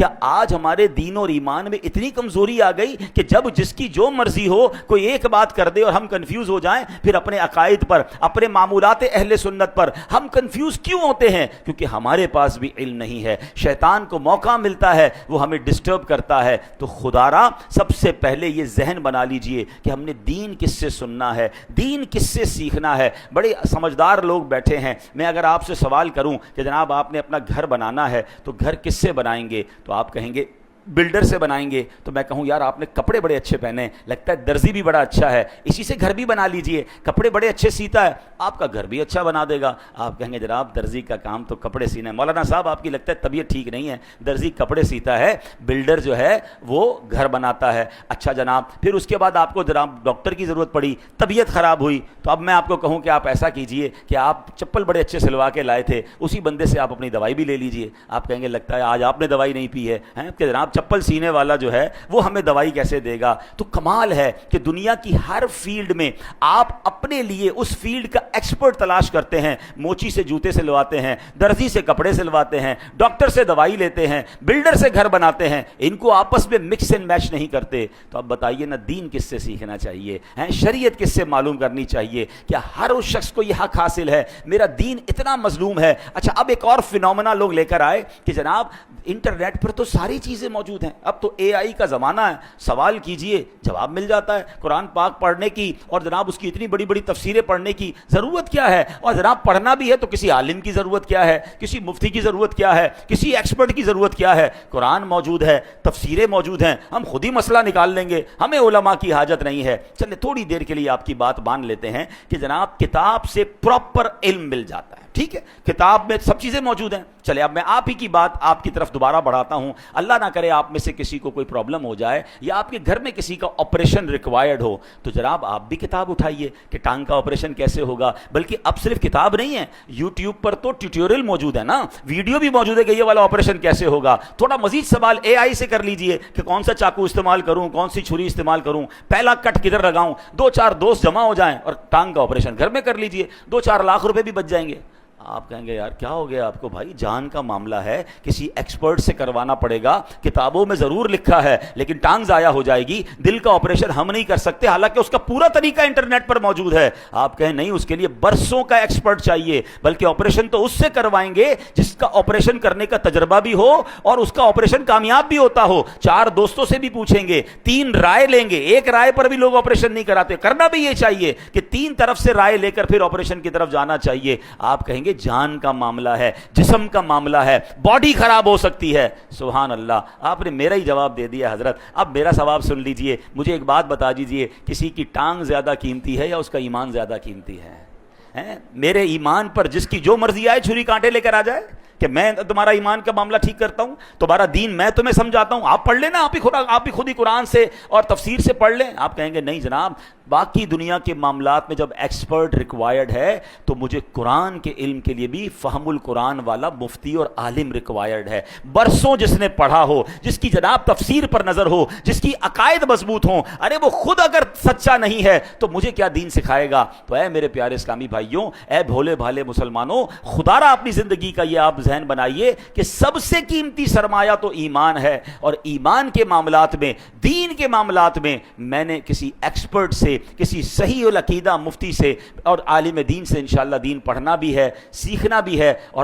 کیا آج ہمارے دین اور ایمان میں اتنی کمزوری آ گئی کہ جب جس کی جو مرضی ہو کوئی ایک بات کر دے اور ہم کنفیوز ہو جائیں؟ پھر اپنے عقائد پر، اپنے معمولات اہل سنت پر ہم کنفیوز کیوں ہوتے ہیں؟ کیونکہ ہمارے پاس بھی علم نہیں ہے، شیطان کو موقع ملتا ہے وہ ہمیں ڈسٹرب کرتا ہے۔ تو خدا را سب سے پہلے یہ ذہن بنا لیجئے کہ ہم نے دین کس سے سننا ہے، دین کس سے سیکھنا ہے۔ بڑے سمجھدار لوگ بیٹھے ہیں، میں اگر آپ سے سوال کروں کہ جناب آپ نے اپنا گھر بنانا ہے تو گھر کس سے بنائیں گے، تو آپ کہیں گے بلڈر سے بنائیں گے۔ تو میں کہوں یار آپ نے کپڑے بڑے اچھے پہنے، لگتا ہے درزی بھی بڑا اچھا ہے، اسی سے گھر بھی بنا لیجئے، کپڑے بڑے اچھے سیتا ہے، آپ کا گھر بھی اچھا بنا دے گا۔ آپ کہیں گے جناب درزی کا کام تو کپڑے سینا ہے۔ مولانا صاحب آپ کی لگتا ہے طبیعت ٹھیک نہیں ہے، درزی کپڑے سیتا ہے، بلڈر جو ہے وہ گھر بناتا ہے۔ اچھا جناب، پھر اس کے بعد آپ کو جناب ڈاکٹر کی ضرورت پڑی، طبیعت خراب ہوئی، تو اب میں آپ کو کہوں کہ آپ ایسا کیجئے کہ آپ چپل بڑے اچھے سلوا کے لائے تھے، اسی بندے سے آپ اپنی دوائی بھی لے لیجئے۔ آپ کہیں گے لگتا ہے آج آپ نے دوائی نہیں پی ہے کہ جناب چپل سینے والا جو ہے وہ ہمیں دوائی کیسے دے گا؟ تو کمال ہے کہ دنیا کی ہر فیلڈ میں آپ اپنے لیے اس فیلڈ کا ایکسپرٹ تلاش کرتے ہیں۔ موچی سے جوتے سلواتے ہیں، درزی سے کپڑے سلواتے ہیں، ڈاکٹر سے دوائی لیتے ہیں، بلڈر سے گھر بناتے ہیں، ان کو آپس میں مکس اینڈ میچ نہیں کرتے۔ تو اب بتائیے نا دین کس سے سیکھنا چاہیے، شریعت کس سے معلوم کرنی چاہیے؟ کیا ہر اس شخص کو یہ حق حاصل ہے؟ میرا دین اتنا مظلوم ہے۔ اچھا اب ایک اور فینومینا لوگ لے کر آئے کہ جناب انٹرنیٹ پر تو ساری چیزیں موجود ہیں، اب تو اے آئی کا زمانہ ہے، سوال کیجئے جواب مل جاتا ہے۔ قرآن پاک پڑھنے کی اور جناب اس کی اتنی بڑی بڑی تفسیریں پڑھنے کی ضرورت کیا ہے؟ اور جناب پڑھنا بھی ہے تو کسی عالم کی ضرورت کیا ہے، کسی مفتی کی ضرورت کیا ہے، کسی ایکسپرٹ کی ضرورت کیا ہے؟ قرآن موجود ہے، تفسیریں موجود ہیں، ہم خود ہی مسئلہ نکال لیں گے، ہمیں علماء کی حاجت نہیں ہے۔ چلے تھوڑی دیر کے لیے آپ کی بات مان لیتے ہیں کہ جناب کتاب سے پراپر علم مل جاتا ہے، ٹھیک ہے، کتاب میں سب چیزیں موجود ہیں۔ چلے اب میں آپ ہی کی بات آپ کی طرف دوبارہ بڑھاتا ہوں، اللہ نہ کرے آپ میں سے کسی کو کوئی پرابلم ہو جائے یا آپ کے گھر میں کسی کا آپریشن ریکوائرڈ ہو، تو جناب آپ بھی کتاب اٹھائیے کہ ٹانگ کا آپریشن کیسے ہوگا۔ بلکہ اب صرف کتاب نہیں ہے، یوٹیوب پر تو ٹیوٹوریل موجود ہے نا، ویڈیو بھی موجود ہے کہ یہ والا آپریشن کیسے ہوگا۔ تھوڑا مزید سوال اے آئی سے کر لیجئے کہ کون سا چاقو استعمال کروں، کون سی چھری استعمال کروں، پہلا کٹ کدھر لگاؤں، دو چار دوست جمع ہو جائیں اور ٹانگ کا آپریشن گھر میں کر لیجئے، 2-4 لاکھ روپے بھی بچ جائیں گے۔ آپ کہیں گے یار کیا ہو گیا آپ کو؟ بھائی جان کا معاملہ ہے، کسی ایکسپرٹ سے کروانا پڑے گا، کتابوں میں ضرور لکھا ہے لیکن ٹانگ ضائع ہو جائے گی، دل کا آپریشن ہم نہیں کر سکتے، حالانکہ اس کا پورا طریقہ انٹرنیٹ پر موجود ہے۔ آپ کہیں نہیں، اس کے لیے برسوں کا ایکسپرٹ چاہیے، بلکہ آپریشن تو اس سے کروائیں گے جس کا آپریشن کرنے کا تجربہ بھی ہو اور اس کا آپریشن کامیاب بھی ہوتا ہو۔ 4 دوستوں سے بھی پوچھیں گے، 3 رائے لیں گے، ایک رائے پر بھی لوگ آپریشن نہیں کراتے۔ کرنا بھی یہ چاہیے کہ 3 طرف سے رائے لے کر پھر آپریشن کی طرف جانا چاہیے۔ آپ کہیں گے جان کا معاملہ ہے، جسم کا معاملہ ہے، باڈی خراب ہو سکتی ہے۔ سبحان اللہ، آپ نے میرا ہی جواب دے دیا حضرت۔ اب میرا ثواب سن لیجئے، مجھے ایک بات بتا دیجئے، کسی کی ٹانگ زیادہ قیمتی ہے یا اس کا ایمان زیادہ قیمتی ہے؟ میرے ایمان پر جس کی جو مرضی آئے چھری کانٹے لے کر آ جائے کہ میں تمہارا ایمان کا معاملہ ٹھیک کرتا ہوں، تمہارا دین میں تمہیں سمجھاتا ہوں، آپ پڑھ لینا، آپ ہی خود ہی قرآن سے اور تفسیر سے پڑھ لیں۔ آپ کہیں گے نہیں جناب، باقی دنیا کے معاملات میں جب ایکسپرٹ ریکوائرڈ ہے تو مجھے قرآن کے علم کے لیے بھی فہم القرآن والا مفتی اور عالم ریکوائرڈ ہے، برسوں جس نے پڑھا ہو، جس کی جناب تفسیر پر نظر ہو، جس کی عقائد مضبوط ہوں۔ ارے وہ خود اگر سچا نہیں ہے تو مجھے کیا دین سکھائے گا؟ تو اے میرے پیارے اسلامی بھائیوں، اے بھولے بھالے مسلمانوں، خدا را اپنی زندگی کا یہ آپ ذہن بنائیے کہ سب سے قیمتی سرمایہ تو ایمان ہے، اور ایمان کے معاملات میں، دین کے معاملات میں میں نے کسی ایکسپرٹ سے، کسی صحیح العقیدہ مفتی سے اور عالم دین سے انشاءاللہ دین پڑھنا بھی ہے، سیکھنا بھی ہے، اور